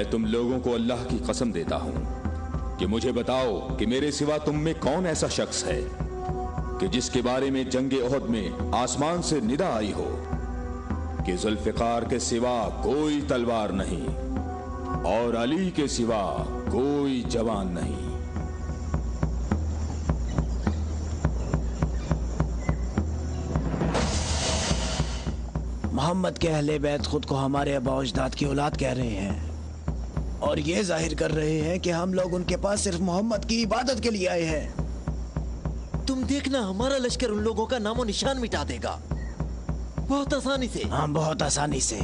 मैं तुम लोगों को अल्लाह की कसम देता हूं कि मुझे बताओ कि मेरे सिवा तुम में कौन ऐसा शख्स है कि जिसके बारे में जंगे ओहद में आसमान से निदा आई हो कि जुल्फिकार के सिवा कोई तलवार नहीं और अली के सिवा कोई जवान नहीं। मोहम्मद के अहले बैत खुद को हमारे आबा अजदाद की औलाद कह रहे हैं और ये जाहिर कर रहे हैं कि हम लोग उनके पास सिर्फ मोहम्मद की इबादत के लिए आए हैं। तुम देखना, हमारा लश्कर उन लोगों का नामो निशान मिटा देगा, बहुत आसानी से। हाँ, बहुत आसानी से।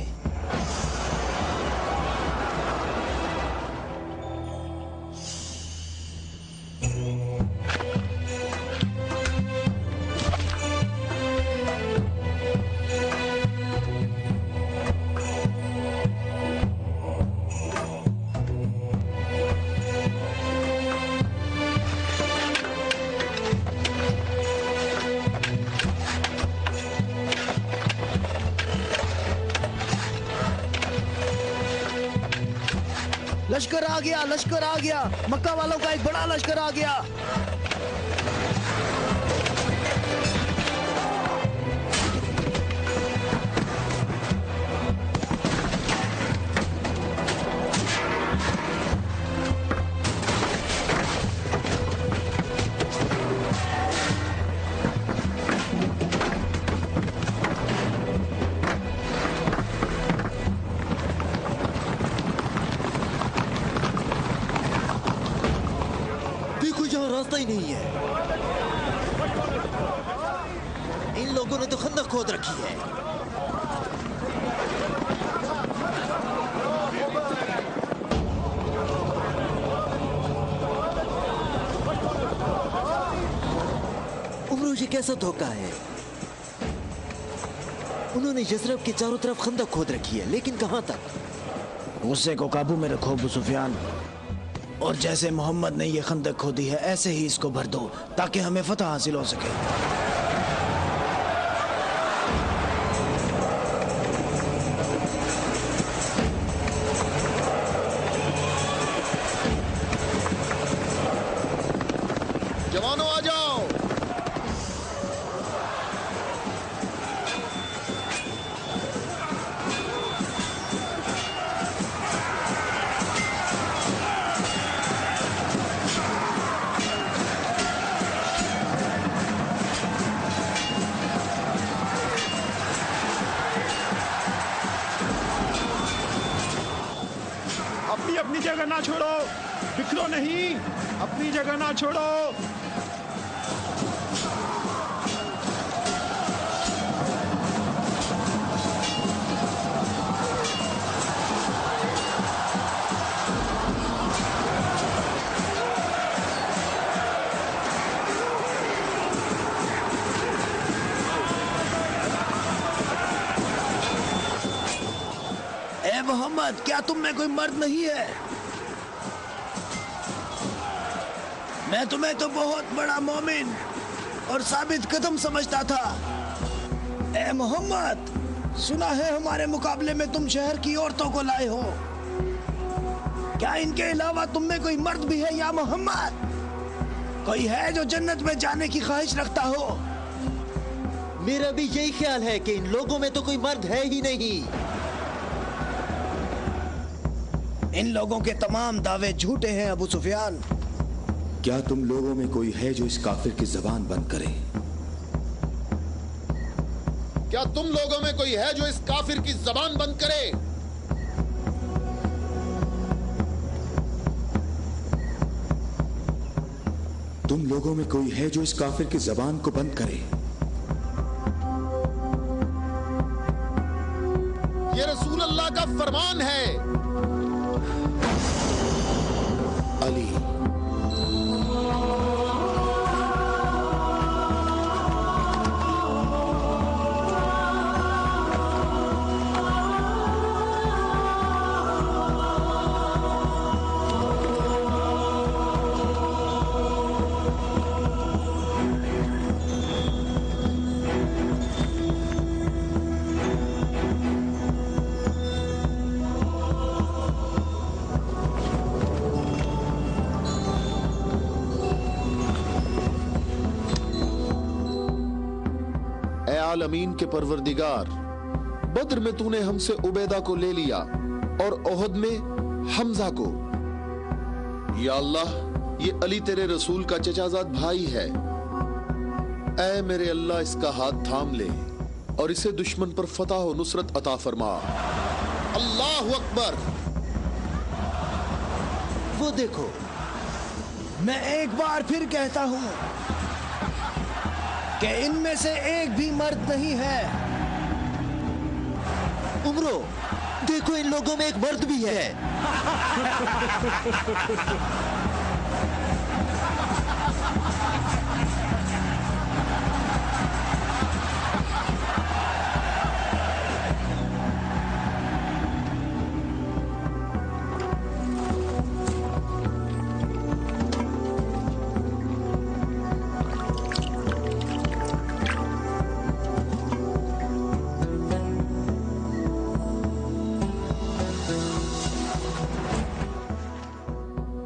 लश्कर आ गया, लश्कर आ गया, मक्का वालों का एक बड़ा लश्कर आ गया। रास्ता ही नहीं है। इन लोगों ने तो खंदक खोद रखी है। उमरो, ये कैसा धोखा है? उन्होंने यसरब के चारों तरफ खंदक खोद रखी है, लेकिन कहां तक? गुस्से को काबू में रखो अबू सुफियान, और जैसे मोहम्मद ने ये खंदक खोदी है ऐसे ही इसको भर दो ताकि हमें फतह हासिल हो सके। जवानों आ जाओ। अपनी जगह ना छोड़ो, बिखरो नहीं, अपनी जगह ना छोड़ो। ए मोहम्मद, क्या तुम में कोई मर्द नहीं है? मैं तुम्हें तो बहुत बड़ा मोमिन और साबित कदम समझता था। ए मोहम्मद, सुना है हमारे मुकाबले में तुम शहर की औरतों को लाए हो। क्या इनके अलावा तुम में कोई मर्द भी है या मोहम्मद? कोई है जो जन्नत में जाने की ख्वाहिश रखता हो? मेरा भी यही ख्याल है कि इन लोगों में तो कोई मर्द है ही नहीं। इन लोगों के तमाम दावे झूठे हैं अबू सुफियान। क्या तुम लोगों में कोई है जो इस काफिर की जबान बंद करे? क्या तुम लोगों में कोई है जो इस काफिर की जबान बंद करे? तुम लोगों में कोई है जो इस काफिर की जबान को बंद करे? ये रसूल अल्लाह का फरमान है। अली, आलमीन के परवरदिगार, बद्र में तूने हमसे उबैदा को ले लिया और ओहद में हमजा को। या अल्लाह, ये अली तेरे रसूल का चचाजाद भाई है। ऐ मेरे अल्लाह, इसका हाथ थाम ले और इसे दुश्मन पर फतह और नुसरत अता फरमा। अल्लाहु अकबर। वो देखो, मैं एक बार फिर कहता हूं कि इनमें से एक भी मर्द नहीं है। उमरो, देखो इन लोगों में एक मर्द भी है।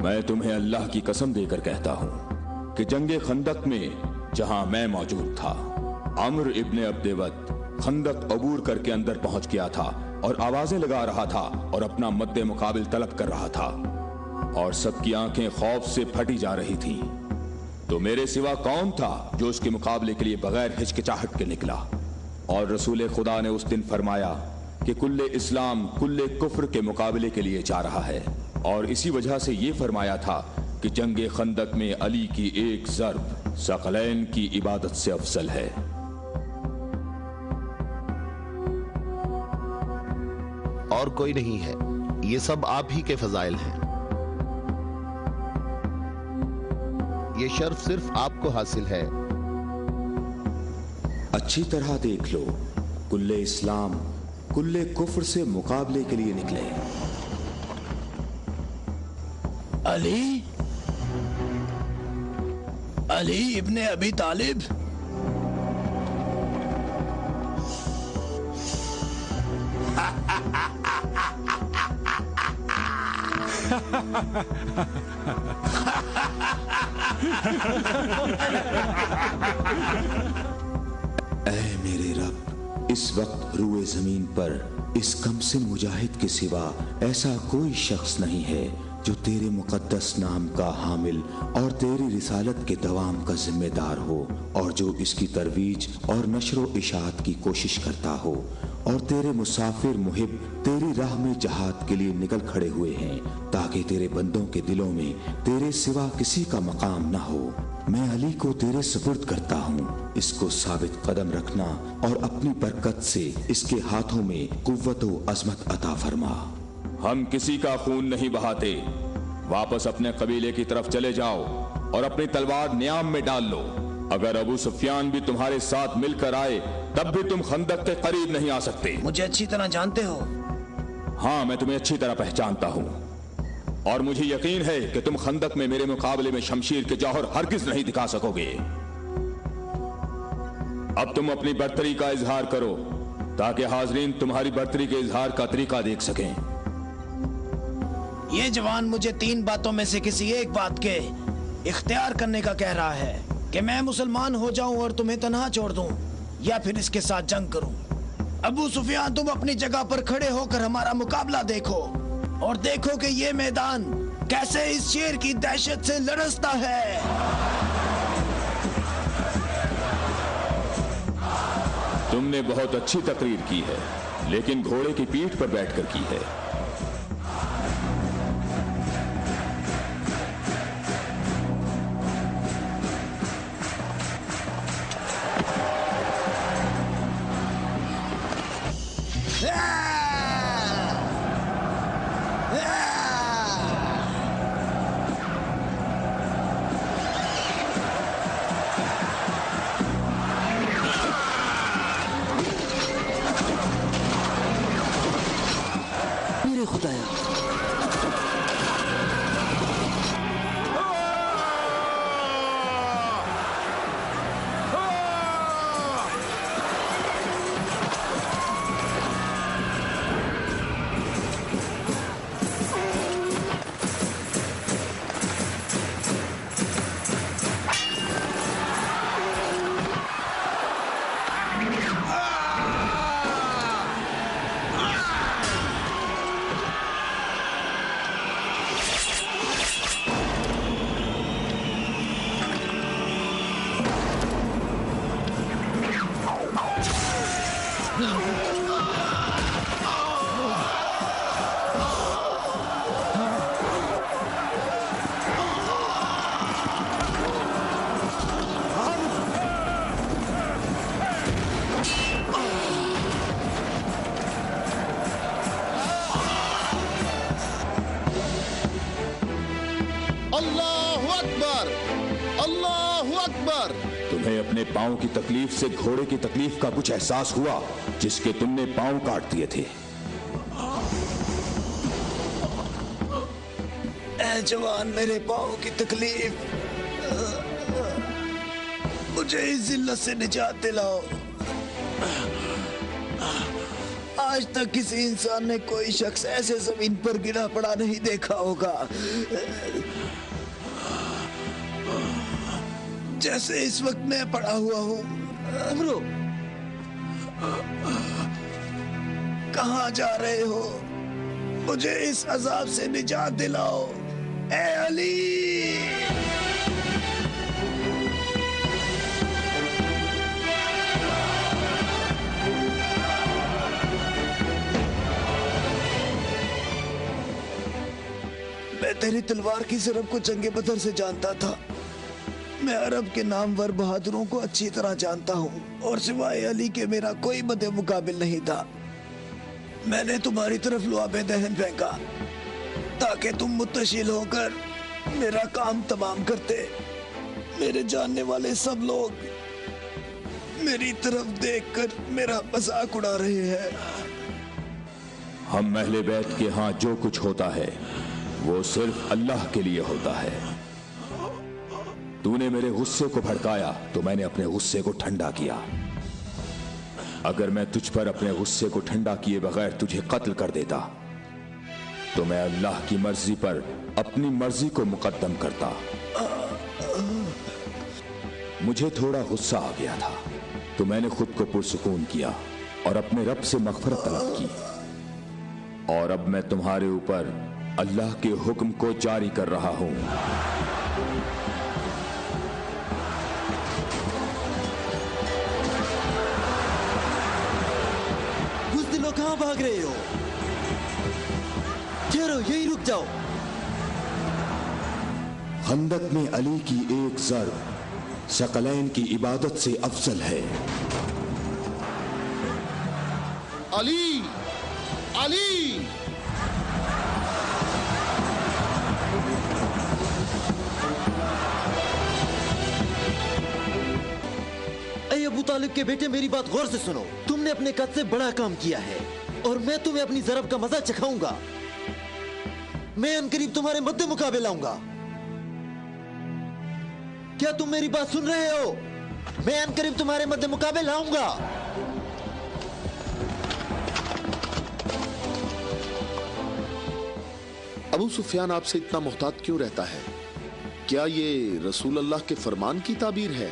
मैं तुम्हें अल्लाह की कसम देकर कहता हूं कि जंगे खंदक में जहां मैं मौजूद था, अम्र इब्ने अब्देवत खंदक अबूर करके अंदर पहुंच गया था और आवाजें लगा रहा था और अपना मद्दे मुकाबिल तलब कर रहा था और सबकी आंखें खौफ से फटी जा रही थी। तो मेरे सिवा कौन था जो उसके मुकाबले के लिए बगैर हिचकिचाहट के निकला? और रसूल खुदा ने उस दिन फरमाया कि कुल्ले इस्लाम कुल्ले कुफ्र के मुकाबले के लिए जा रहा है। और इसी वजह से ये फरमाया था कि जंगे खंदक में अली की एक ज़र्ब सकलैन की इबादत से अफजल है। और कोई नहीं है, ये सब आप ही के फजाइल हैं। ये शर्फ सिर्फ आपको हासिल है। अच्छी तरह देख लो, कुल्ले इस्लाम कुल्ले कुफ्र से मुकाबले के लिए निकले। अली, अली इब्ने अबी तालिब। ऐ मेरे रब, इस वक्त रूए जमीन पर इस कमसिन मुजाहिद के सिवा ऐसा कोई शख्स नहीं है जो तेरे मुकद्दस नाम का हामिल और तेरी रिसालत के दवाम का जिम्मेदार हो, और जो इसकी तरवीज और नशरो इशात की कोशिश करता हो, और तेरे मुसाफिर मुहिब तेरी राह में जहाद के लिए निकल खड़े हुए हैं ताकि तेरे बंदों के दिलों में तेरे सिवा किसी का मकाम न हो। मैं अली को तेरे सुपुर्द करता हूँ, इसको साबित कदम रखना और अपनी बरकत से इसके हाथों में कुव्वत व अजमत अता फरमा। हम किसी का खून नहीं बहाते, वापस अपने कबीले की तरफ चले जाओ और अपनी तलवार न्याम में डाल लो। अगर अबू सुफियान भी तुम्हारे साथ मिलकर आए तब भी तुम खंदक के करीब नहीं आ सकते। मुझे अच्छी तरह जानते हो? हाँ, मैं तुम्हें अच्छी तरह पहचानता हूँ और मुझे यकीन है कि तुम खंदक में मेरे मुकाबले में शमशीर के जौहर हरगिज नहीं दिखा सकोगे। अब तुम अपनी बर्तरी का इजहार करो ताकि हाजरीन तुम्हारी बर्तरी के इजहार का तरीका देख सकें। ये जवान मुझे 3 बातों में से किसी एक बात के इख्तियार करने का कह रहा है कि मैं मुसलमान हो जाऊं और तुम्हें तन्हा छोड़ दूं, या फिर इसके साथ जंग करूं। अबू सुफियान, तुम अपनी जगह पर खड़े होकर हमारा मुकाबला देखो और देखो कि ये मैदान कैसे इस शेर की दहशत से लरसता है। तुमने बहुत अच्छी तकरीर की है, लेकिन घोड़े की पीठ पर बैठकर की है। अकबर, अल्लाहु अकबर। तुम्हें अपने पांव की तकलीफ से घोड़े की तकलीफ का कुछ एहसास हुआ जिसके तुमने पांव काट दिए थे? ऐ जवान, मेरे पाँव की तकलीफ, मुझे इस जिल्लत से निजात दिलाओ। आज तक किसी इंसान ने कोई शख्स ऐसे जमीन पर गिरा पड़ा नहीं देखा होगा जैसे इस वक्त मैं पड़ा हुआ हूँ। अमरो, कहाँ जा रहे हो? मुझे इस अजाब से निजात दिलाओ, ए अली। मैं तेरी तलवार की ज़रब को जंगे बदर से जानता था। मैं अरब के नामवर बहादुरों को अच्छी तरह जानता हूँ और सिवाय अली के मेरा कोई मदे मुकाबिल नहीं था। मैंने तुम्हारी तरफ लुआबे दहन फेंका ताकि तुम मुत्तशिल होकर मेरा काम तमाम करते। मेरे जानने वाले सब लोग मेरी तरफ देखकर मेरा मजाक उड़ा रहे हैं। हम अहले बैत के यहाँ जो कुछ होता है वो सिर्फ अल्लाह के लिए होता है। तूने मेरे गुस्से को भड़काया तो मैंने अपने गुस्से को ठंडा किया। अगर मैं तुझ पर अपने गुस्से को ठंडा किए बगैर तुझे कत्ल कर देता तो मैं अल्लाह की मर्जी पर अपनी मर्जी को मुकद्दम करता। मुझे थोड़ा गुस्सा आ गया था तो मैंने खुद को पुरसुकून किया और अपने रब से मग़फ़िरत तलब की। और अब मैं तुम्हारे ऊपर अल्लाह के हुक्म को जारी कर रहा हूं। बुज़दिलो, कहां भाग रहे हो? ठहरो, यहीं रुक जाओ। खंदक में अली की एक ज़र्ब सकलैन की इबादत से अफजल है। अली, अली। ऐ अबू तालिब के बेटे, मेरी बात गौर से सुनो। तुमने अपने कद से बड़ा काम किया है और मैं तुम्हें अपनी ज़रब का मजा चखाऊंगा। मैं अनकरीब तुम्हारे मद्दे मुकाबले आऊंगा। क्या तुम मेरी बात सुन रहे हो? मैं अनकरीब तुम्हारे मद्दे मुकाबले आऊंगा। अबू सुफियान आपसे इतना मोहतात क्यों रहता है? क्या ये रसूल अल्लाह के फरमान की ताबीर है?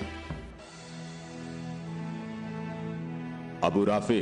अबू राफे,